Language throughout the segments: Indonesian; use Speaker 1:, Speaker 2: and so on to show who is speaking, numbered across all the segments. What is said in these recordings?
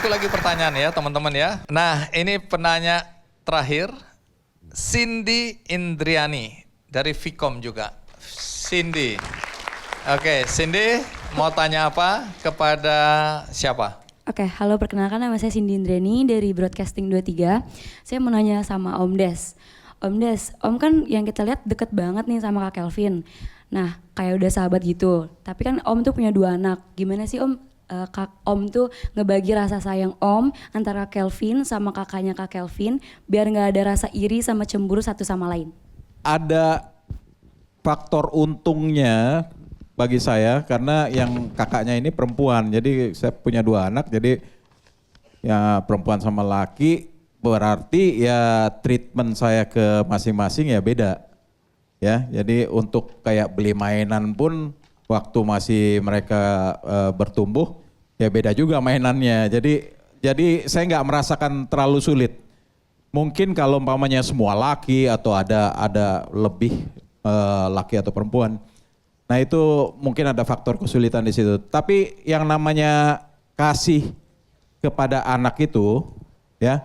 Speaker 1: satu lagi pertanyaan ya teman-teman ya. Nah ini penanya terakhir, Cindy Indriani dari Vkom juga. Cindy. Oke, Cindy mau tanya apa kepada siapa?
Speaker 2: Oke, halo, perkenalkan nama saya Cindy Indriani dari Broadcasting 23. Saya mau nanya sama Om Des. Om Des, Om kan yang kita lihat deket banget nih sama Kak Kelvin. Nah, kayak udah sahabat gitu. Tapi kan Om tuh punya 2 anak. Gimana sih Om, Om tuh ngebagi rasa sayang Om antara Kelvin sama kakaknya Kak Kelvin biar nggak ada rasa iri sama cemburu satu sama lain?
Speaker 3: Ada faktor untungnya bagi saya karena yang kakaknya ini perempuan, jadi saya punya 2 anak, jadi ya perempuan sama laki berarti ya treatment saya ke masing-masing ya beda ya. Jadi untuk kayak beli mainan pun waktu masih mereka bertumbuh ya beda juga mainannya. Jadi saya nggak merasakan terlalu sulit. Mungkin kalau umpamanya semua laki atau ada lebih laki atau perempuan. Nah itu mungkin ada faktor kesulitan di situ. Tapi yang namanya kasih kepada anak itu ya,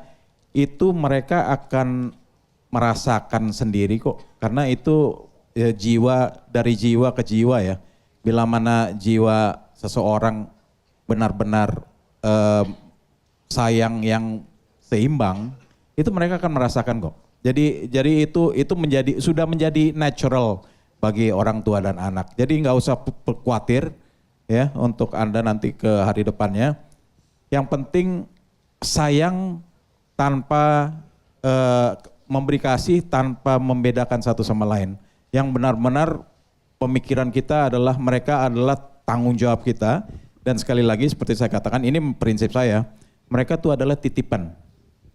Speaker 3: itu mereka akan merasakan sendiri kok. Karena itu ya, dari jiwa ke jiwa ya. Bila mana jiwa seseorang benar-benar sayang yang seimbang, itu mereka akan merasakan kok. Jadi itu sudah menjadi natural bagi orang tua dan anak. Jadi nggak usah khawatir ya untuk Anda nanti ke hari depannya. Yang penting sayang tanpa memberi kasih tanpa membedakan satu sama lain. Yang benar-benar pemikiran kita adalah mereka adalah tanggung jawab kita. Dan sekali lagi seperti saya katakan, ini prinsip saya, mereka tuh adalah titipan,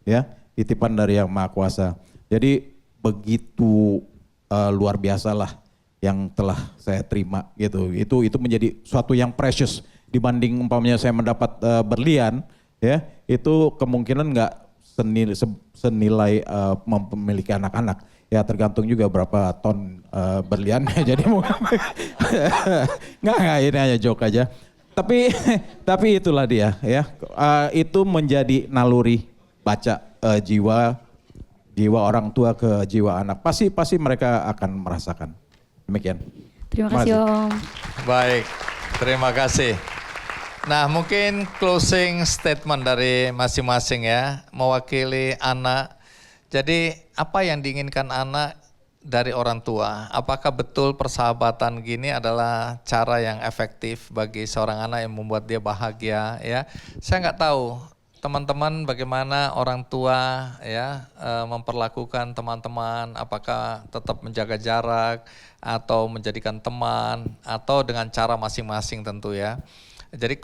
Speaker 3: ya, titipan dari Yang Maha Kuasa. Jadi begitu luar biasa lah yang telah saya terima gitu. Itu menjadi suatu yang precious dibanding umpamanya saya mendapat berlian, ya, itu kemungkinan nggak senilai memiliki anak-anak. Ya tergantung juga berapa ton berliannya. Jadi nggak ini hanya joke aja. Tapi itulah dia ya. Itu menjadi naluri baca jiwa orang tua ke jiwa anak. Pasti mereka akan merasakan. Demikian.
Speaker 2: Terima kasih Om.
Speaker 1: Baik, terima kasih. Nah mungkin closing statement dari masing-masing ya, mewakili anak. Jadi apa yang diinginkan anak dari orang tua? Apakah betul persahabatan gini adalah cara yang efektif bagi seorang anak yang membuat dia bahagia ya? Saya nggak tahu teman-teman bagaimana orang tua ya memperlakukan teman-teman, apakah tetap menjaga jarak atau menjadikan teman atau dengan cara masing-masing tentu ya. Jadi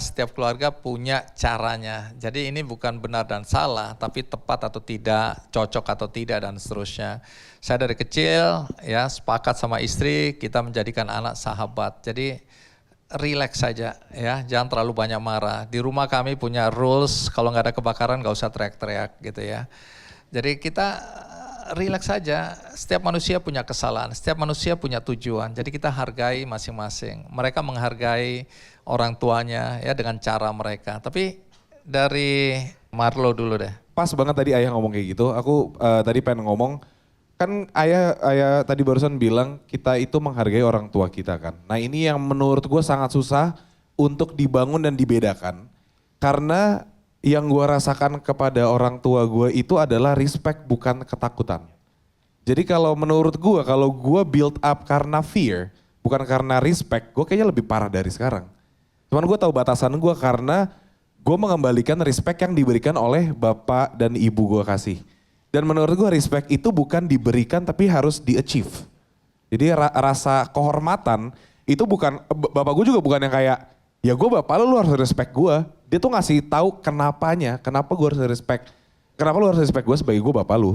Speaker 1: setiap keluarga punya caranya. Jadi ini bukan benar dan salah, tapi tepat atau tidak, cocok atau tidak dan seterusnya. Saya dari kecil ya sepakat sama istri kita menjadikan anak sahabat. Jadi relax saja ya, jangan terlalu banyak marah. Di rumah kami punya rules, kalau nggak ada kebakaran nggak usah teriak-teriak gitu ya. Jadi kita relax saja, setiap manusia punya kesalahan, setiap manusia punya tujuan. Jadi kita hargai masing-masing. Mereka menghargai orang tuanya ya dengan cara mereka. Tapi dari Marlo dulu deh.
Speaker 4: Pas banget tadi ayah ngomong kayak gitu, aku tadi pengen ngomong, kan ayah tadi barusan bilang kita itu menghargai orang tua kita kan. Nah ini yang menurut gue sangat susah untuk dibangun dan dibedakan. Karena yang gue rasakan kepada orang tua gue itu adalah respect bukan ketakutan. Jadi kalau menurut gue, kalau gue build up karena fear, bukan karena respect, gue kayaknya lebih parah dari sekarang. Cuman gue tahu batasan gue karena gue mengembalikan respect yang diberikan oleh bapak dan ibu gue kasih. Dan menurut gue respect itu bukan diberikan tapi harus di-achieve. Jadi rasa kehormatan itu bukan, bapak gue juga bukan yang kayak, ya gue bapak lu harus respect gue. Dia tuh ngasih tahu kenapanya, kenapa gue harus respect. Kenapa lu harus respect gue sebagai gue bapak lu.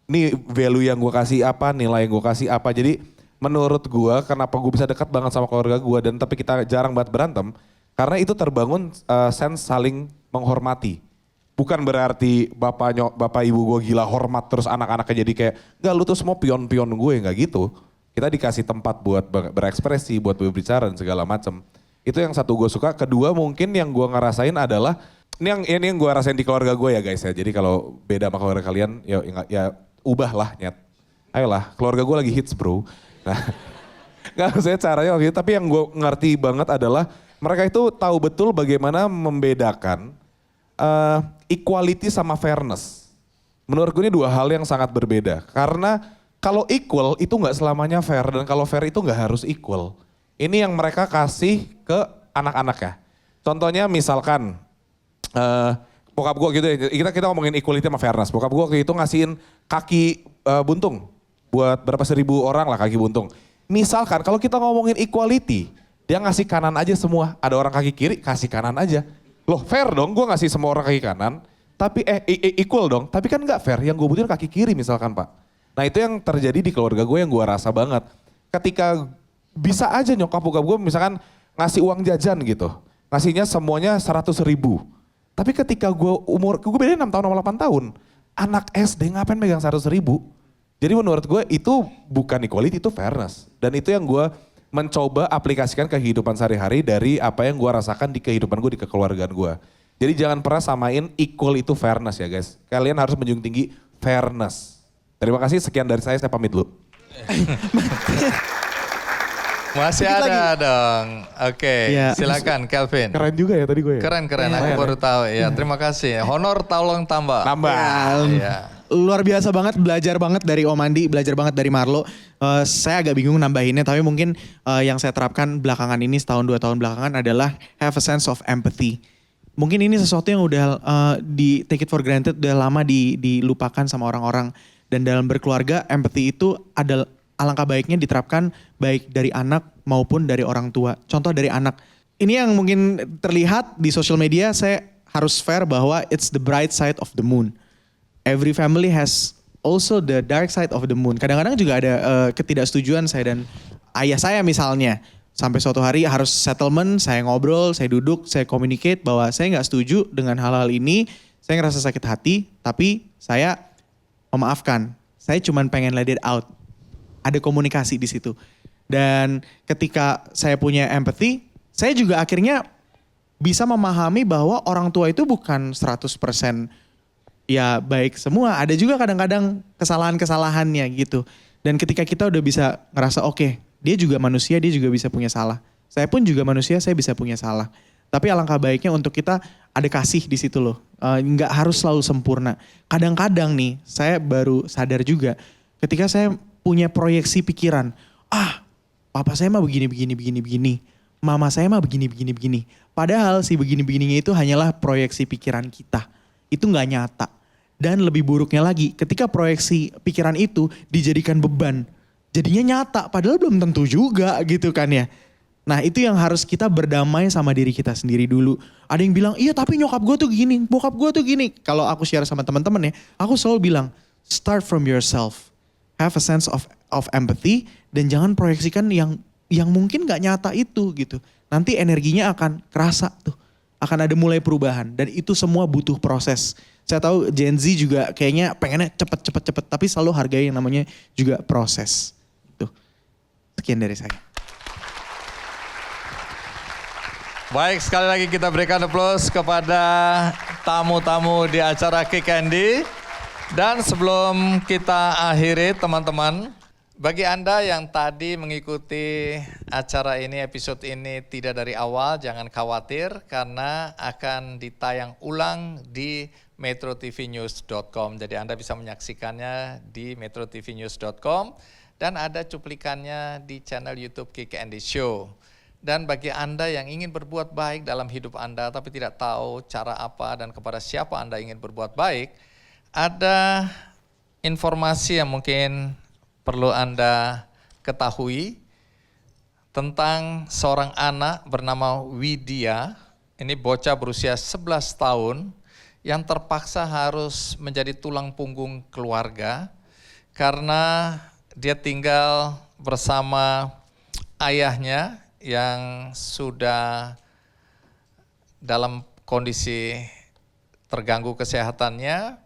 Speaker 4: Nih value yang gue kasih apa, nilai yang gue kasih apa. Jadi menurut gue kenapa gue bisa dekat banget sama keluarga gue dan tapi kita jarang banget berantem. Karena itu terbangun sense saling menghormati. Bukan berarti bapak ibu gue gila hormat terus anak-anaknya jadi kayak, enggak lu tuh semua pion-pion gue, enggak gitu. Kita dikasih tempat buat berekspresi, buat berbicara dan segala macam. Itu yang satu gue suka. Kedua mungkin yang gue ngerasain adalah Ini yang gue rasain di keluarga gue ya guys ya. Jadi kalau beda sama keluarga kalian ya ubahlah nyet. Ayolah, keluarga gue lagi hits bro. Nah, nggak saya caranya waktu itu. Tapi yang gue ngerti banget adalah mereka itu tahu betul bagaimana membedakan equality sama fairness. Menurut gue ini dua hal yang sangat berbeda. Karena kalau equal itu nggak selamanya fair dan kalau fair itu nggak harus equal. Ini yang mereka kasih ke anak-anaknya. Contohnya misalkan bokap gue gitu ya, kita ngomongin equality sama fairness. Bokap gue waktu itu ngasihin kaki buntung buat berapa 1.000 orang lah kaki buntung. Misalkan kalau kita ngomongin equality, dia ngasih kanan aja semua. Ada orang kaki kiri kasih kanan aja. Loh fair dong, gue ngasih semua orang kaki kanan. Tapi equal dong, tapi kan nggak fair. Yang gue butuhin kaki kiri misalkan Pak. Nah itu yang terjadi di keluarga gue yang gue rasa banget. Ketika bisa aja nyokap bokap gue misalkan ngasih uang jajan gitu. Ngasihnya semuanya 100.000. Tapi ketika gue beda 6 tahun sama 8 tahun. Anak SD ngapain megang 100.000? Jadi menurut gue itu bukan equality, itu fairness. Dan itu yang gue mencoba aplikasikan ke kehidupan sehari-hari dari apa yang gue rasakan di kehidupan gue, di kekeluargaan gue. Jadi jangan pernah samain equal itu fairness ya guys. Kalian harus menjunjung tinggi fairness. Terima kasih, sekian dari saya pamit dulu.
Speaker 1: Masih
Speaker 5: Sedikit
Speaker 1: ada
Speaker 5: lagi.
Speaker 1: dong. Oke,
Speaker 5: Ya.
Speaker 1: Silakan Kelvin.
Speaker 4: Keren juga ya tadi gue ya.
Speaker 1: Keren, aku baru tahu ya. Terima kasih. Honor tolong tambah.
Speaker 4: Nambah.
Speaker 1: Iya.
Speaker 5: Luar biasa banget, belajar banget dari Om Andi, belajar banget dari Marlo. Saya agak bingung nambahinnya, tapi mungkin yang saya terapkan belakangan ini, setahun 2 tahun belakangan adalah have a sense of empathy. Mungkin ini sesuatu yang udah di take it for granted, udah lama dilupakan sama orang-orang. Dan dalam berkeluarga, empathy itu adalah alangkah baiknya diterapkan baik dari anak maupun dari orang tua. Contoh dari anak. Ini yang mungkin terlihat di social media, saya harus fair bahwa it's the bright side of the moon. Every family has also the dark side of the moon. Kadang-kadang juga ada ketidaksetujuan saya dan ayah saya misalnya. Sampai suatu hari harus settlement, saya ngobrol, saya duduk, saya communicate bahwa saya nggak setuju dengan hal-hal ini. Saya ngerasa sakit hati, tapi saya memaafkan. Saya cuma pengen let it out. Ada komunikasi di situ. Dan ketika saya punya empathy, saya juga akhirnya bisa memahami bahwa orang tua itu bukan 100% ya baik semua. Ada juga kadang-kadang kesalahan-kesalahannya gitu. Dan ketika kita udah bisa ngerasa oke, dia juga manusia, dia juga bisa punya salah. Saya pun juga manusia, saya bisa punya salah. Tapi alangkah baiknya untuk kita ada kasih di situ loh. Nggak harus selalu sempurna. Kadang-kadang nih, saya baru sadar juga ketika saya punya proyeksi pikiran, papa saya mah begini. Mama saya mah begini. Padahal si begini-begininya itu hanyalah proyeksi pikiran kita. Itu nggak nyata. Dan lebih buruknya lagi, ketika proyeksi pikiran itu dijadikan beban, jadinya nyata. Padahal belum tentu juga gitu kan ya. Nah itu yang harus kita berdamai sama diri kita sendiri dulu. Ada yang bilang, iya tapi nyokap gue tuh gini, bokap gue tuh gini. Kalau aku share sama teman-teman ya, aku selalu bilang, start from yourself. Have a sense of empathy dan jangan proyeksikan yang mungkin gak nyata itu gitu. Nanti energinya akan kerasa tuh. Akan ada mulai perubahan dan itu semua butuh proses. Saya tahu Gen Z juga kayaknya pengennya cepet. Tapi selalu hargai yang namanya juga proses. Tuh. Sekian dari saya.
Speaker 1: Baik, sekali lagi kita berikan aplaus kepada tamu-tamu di acara Kick Andy. Dan sebelum kita akhiri teman-teman, bagi Anda yang tadi mengikuti acara ini, episode ini tidak dari awal, jangan khawatir karena akan ditayang ulang di metrotvnews.com. Jadi Anda bisa menyaksikannya di metrotvnews.com dan ada cuplikannya di channel YouTube Kick Andy Show. Dan bagi Anda yang ingin berbuat baik dalam hidup Anda tapi tidak tahu cara apa dan kepada siapa Anda ingin berbuat baik, ada informasi yang mungkin perlu Anda ketahui tentang seorang anak bernama Widya. Ini bocah berusia 11 tahun yang terpaksa harus menjadi tulang punggung keluarga karena dia tinggal bersama ayahnya yang sudah dalam kondisi terganggu kesehatannya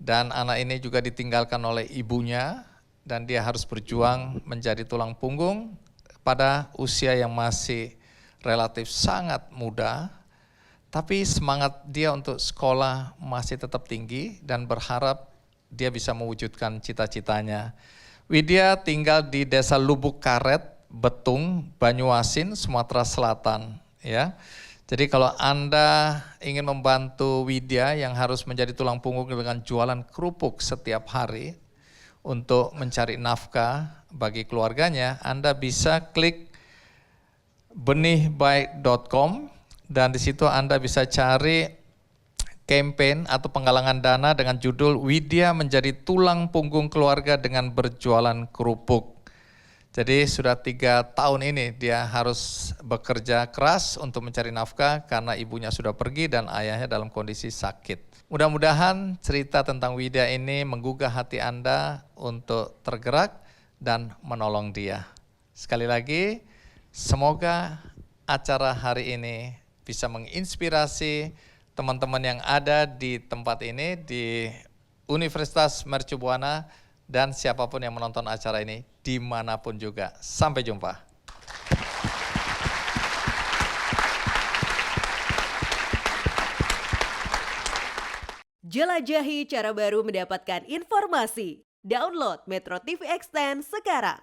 Speaker 1: dan anak ini juga ditinggalkan oleh ibunya dan dia harus berjuang menjadi tulang punggung pada usia yang masih relatif sangat muda. Tapi semangat dia untuk sekolah masih tetap tinggi dan berharap dia bisa mewujudkan cita-citanya. Widya tinggal di Desa Lubuk Karet, Betung, Banyuasin, Sumatera Selatan. Ya, jadi kalau Anda ingin membantu Widya yang harus menjadi tulang punggung dengan jualan kerupuk setiap hari untuk mencari nafkah bagi keluarganya, Anda bisa klik benihbaik.com dan di situ Anda bisa cari campaign atau penggalangan dana dengan judul Widya menjadi tulang punggung keluarga dengan berjualan kerupuk. Jadi sudah 3 tahun ini dia harus bekerja keras untuk mencari nafkah karena ibunya sudah pergi dan ayahnya dalam kondisi sakit. Mudah-mudahan cerita tentang Widya ini menggugah hati Anda untuk tergerak dan menolong dia. Sekali lagi, semoga acara hari ini bisa menginspirasi teman-teman yang ada di tempat ini, di Universitas Mercu Buana, dan siapapun yang menonton acara ini, dimanapun juga. Sampai jumpa.
Speaker 6: Jelajahi cara baru mendapatkan informasi. Download Metro TV Extend sekarang.